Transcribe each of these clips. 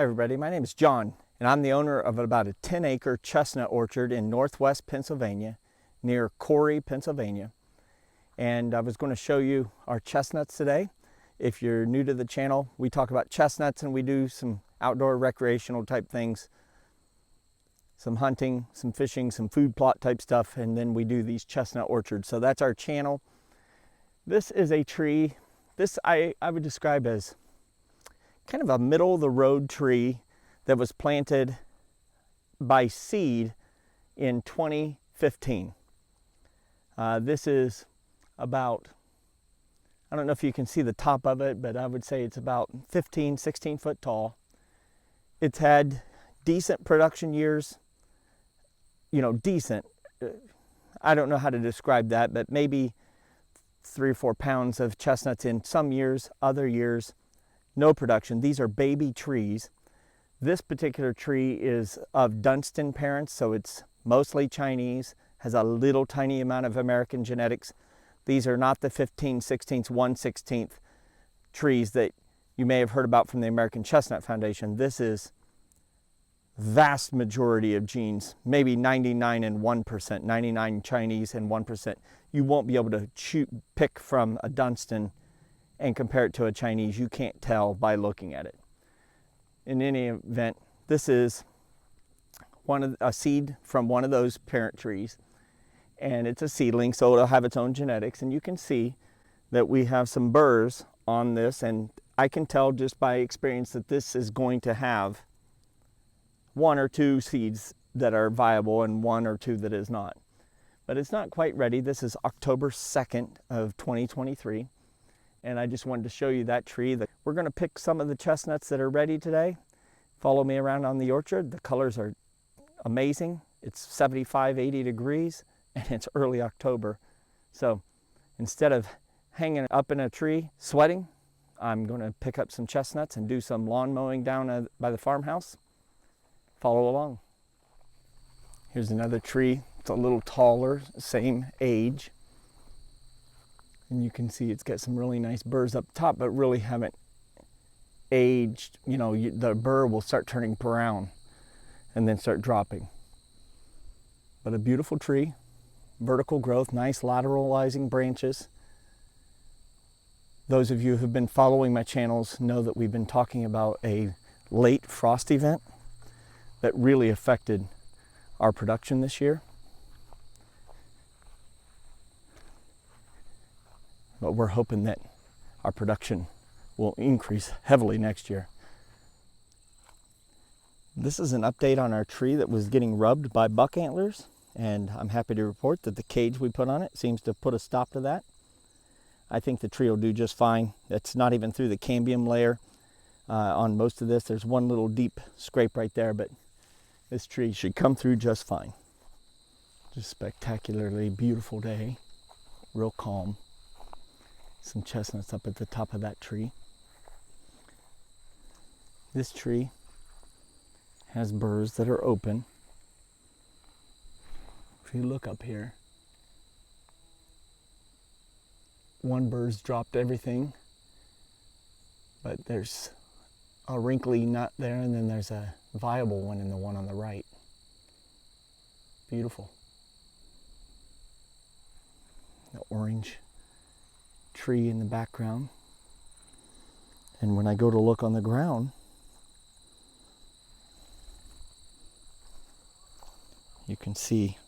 Hi everybody, my name is John and I'm the owner of about a 10-acre chestnut orchard in northwest Pennsylvania near Corey, Pennsylvania. And I was going to show you our chestnuts today. If you're new to the channel, we talk about chestnuts and we do some outdoor recreational type things, some hunting, some fishing, some food plot type stuff, and then we do these chestnut orchards. So that's our channel. This is a tree, this I would describe as kind of a middle of the road tree that was planted by seed in 2015. This is about, I don't know if you can see the top of it, but I would say it's about 15, 16 foot tall. It's had decent production years, decent. I don't know how to describe that, but maybe 3 or 4 pounds of chestnuts in some years, other years, no production. These are baby trees. This particular tree is of Dunstan parents, so it's mostly Chinese, has a little tiny amount of American genetics. These are not the 15, 16th, 1/16th trees that you may have heard about from the American Chestnut Foundation. This is vast majority of genes, maybe 99 and 1%, 99 Chinese and 1%. You won't be able to pick from a Dunstan and compare it to a Chinese. You can't tell by looking at it. In any event, this is a seed from one of those parent trees, and it's a seedling, so it'll have its own genetics. And you can see that we have some burrs on this, and I can tell just by experience that this is going to have 1 or 2 seeds that are viable and 1 or 2 that is not. But it's not quite ready. This is October 2nd of 2023. And I just wanted to show you that tree. We're going to pick some of the chestnuts that are ready today. Follow me around on the orchard. The colors are amazing. It's 75, 80 degrees, and it's early October. So instead of hanging up in a tree sweating, I'm going to pick up some chestnuts and do some lawn mowing down by the farmhouse. Follow along. Here's another tree. It's a little taller, same age. And you can see it's got some really nice burrs up top, but really haven't aged. The burr will start turning brown and then start dropping. But a beautiful tree, vertical growth, nice lateralizing branches. Those of you who've been following my channels know that we've been talking about a late frost event that really affected our production this year. But we're hoping that our production will increase heavily next year. This is an update on our tree that was getting rubbed by buck antlers, and I'm happy to report that the cage we put on it seems to put a stop to that. I think the tree will do just fine. It's not even through the cambium layer on most of this. There's one little deep scrape right there, but this tree should come through just fine. Just spectacularly beautiful day, real calm. Some chestnuts up at the top of that tree. This tree has burrs that are open. If you look up here, one burr's dropped everything, but there's a wrinkly nut there, and then there's a viable one in the one on the right. Beautiful. The orange tree in the background. And when I go to look on the ground, you can see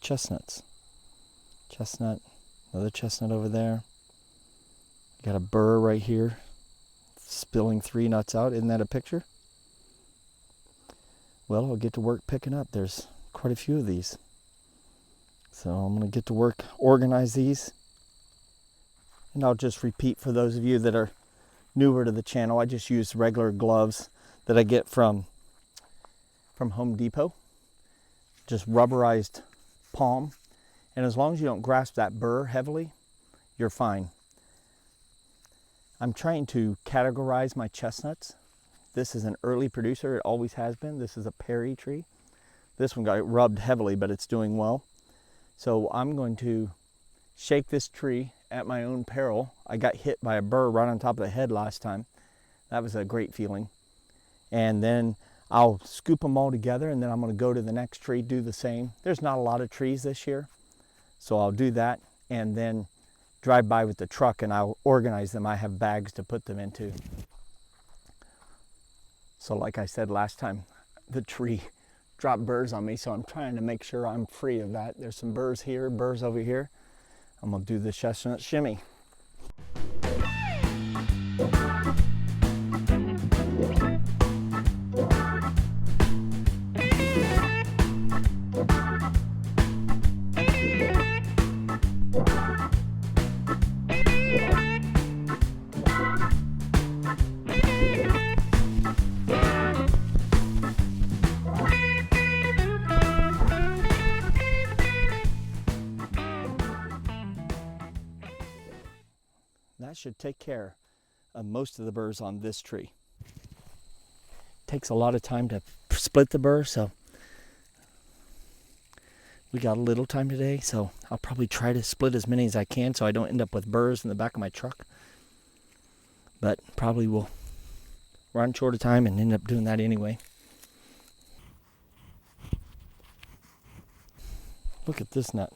chestnuts. Chestnut, another chestnut over there. Got a burr right here, spilling 3 nuts out. Isn't that a picture? Well, I'll get to work picking up. There's quite a few of these. So I'm going to get to work, organize these. And I'll just repeat for those of you that are newer to the channel, I just use regular gloves that I get from Home Depot. Just rubberized palm. And as long as you don't grasp that burr heavily, you're fine. I'm trying to categorize my chestnuts. This is an early producer. It always has been. This is a Perry tree. This one got rubbed heavily, but it's doing well. So I'm going to shake this tree at my own peril. I got hit by a burr right on top of the head last time. That was a great feeling. and then I'll scoop them all together, and then I'm going to go to the next tree, do the same. There's not a lot of trees this year, so I'll do that and then drive by with the truck and I'll organize them. I have bags to put them into. So like I said last time, the tree dropped burrs on me, so I'm trying to make sure I'm free of that. There's some burrs here, burrs over here. I'm going to do the chestnut shimmy. That should take care of most of the burrs on this tree. Takes a lot of time to split the burr, so we got a little time today, so I'll probably try to split as many as I can so I don't end up with burrs in the back of my truck. But probably will run short of time and end up doing that anyway. Look at this nut.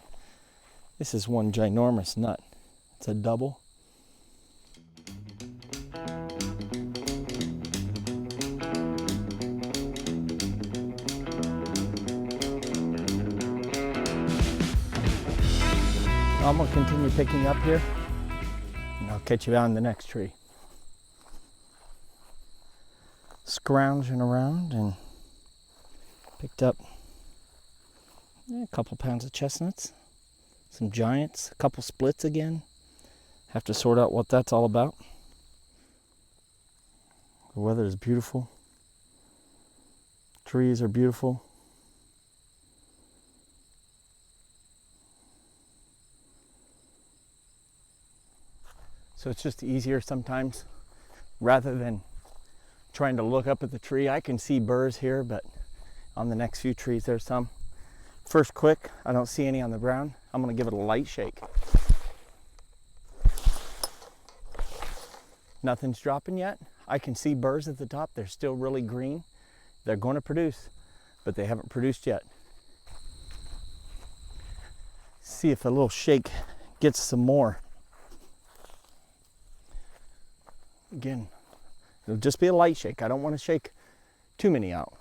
This is one ginormous nut. It's a double. I'm going to continue picking up here, and I'll catch you on the next tree. Scrounging around and picked up a couple pounds of chestnuts, some giants, a couple splits again. Have to sort out what that's all about. The weather is beautiful. Trees are beautiful. So it's just easier sometimes, rather than trying to look up at the tree. I can see burrs here, but on the next few trees there's some. First quick, I don't see any on the ground. I'm going to give it a light shake. Nothing's dropping yet. I can see burrs at the top. They're still really green. They're going to produce, but they haven't produced yet. See if a little shake gets some more. Again, it'll just be a light shake. I don't want to shake too many out.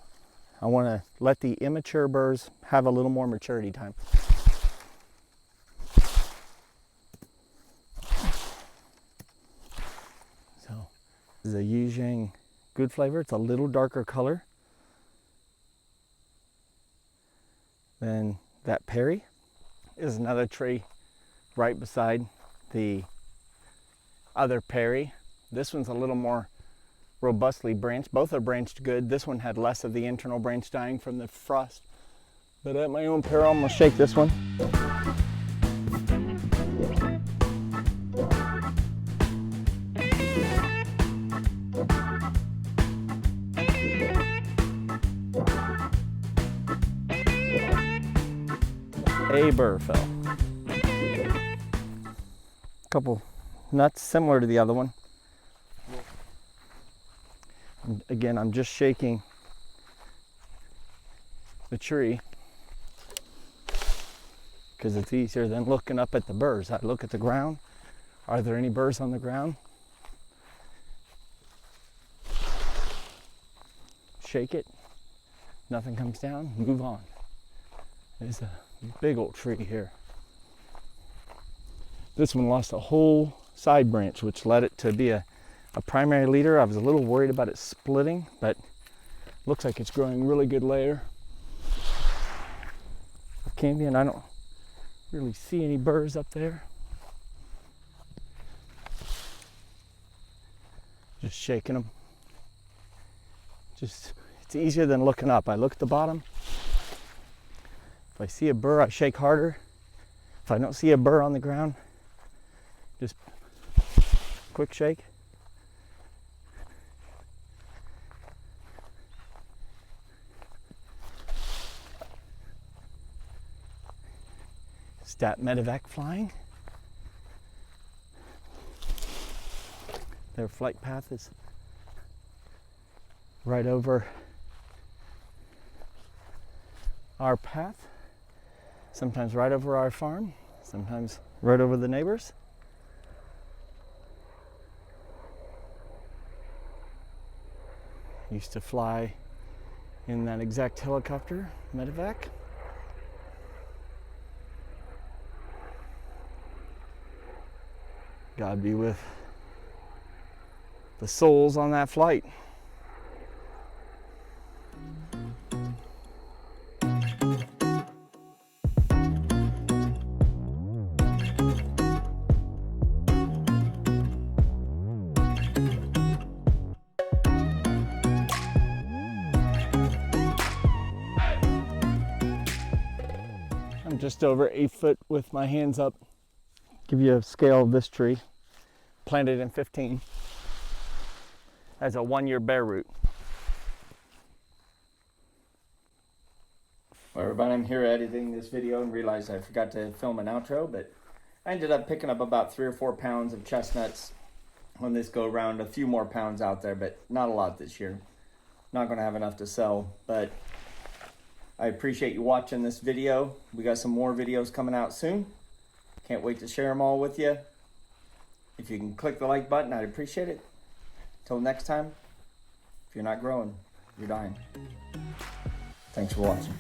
I want to let the immature burrs have a little more maturity time. So, this is a Yuzhang good flavor. It's a little darker color than that Perry. Is another tree right beside the other Perry. This one's a little more robustly branched. Both are branched good. This one had less of the internal branch dying from the frost. But at my own peril, I'm going to shake this one. A burr fell. A couple nuts similar to the other one. Again, I'm just shaking the tree because it's easier than looking up at the burrs. I look at the ground. Are there any burrs on the ground? Shake it. Nothing comes down. Move on. There's a big old tree here. This one lost a whole side branch, which led it to be a primary leader. I was a little worried about it splitting, but looks like it's growing really good layer of cambium. I don't really see any burrs up there. Just shaking them. It's easier than looking up. I look at the bottom. If I see a burr, I shake harder. If I don't see a burr on the ground, just quick shake. Stat medevac flying. Their flight path is right over our path, sometimes right over our farm, sometimes right over the neighbors. Used to fly in that exact helicopter, medevac. God be with the souls on that flight. I'm just over 8 foot with my hands up. Give you a scale of this tree. Planted in 15. As a 1-year bare root. Well, everybody, I'm here editing this video and realized I forgot to film an outro, but I ended up picking up about 3 or 4 pounds of chestnuts on this go around. A few more pounds out there, but not a lot this year. Not going to have enough to sell, but I appreciate you watching this video. We got some more videos coming out soon. Can't wait to share them all with you. If you can click the like button, I'd appreciate it. Till next time, if you're not growing, you're dying. Thanks for watching.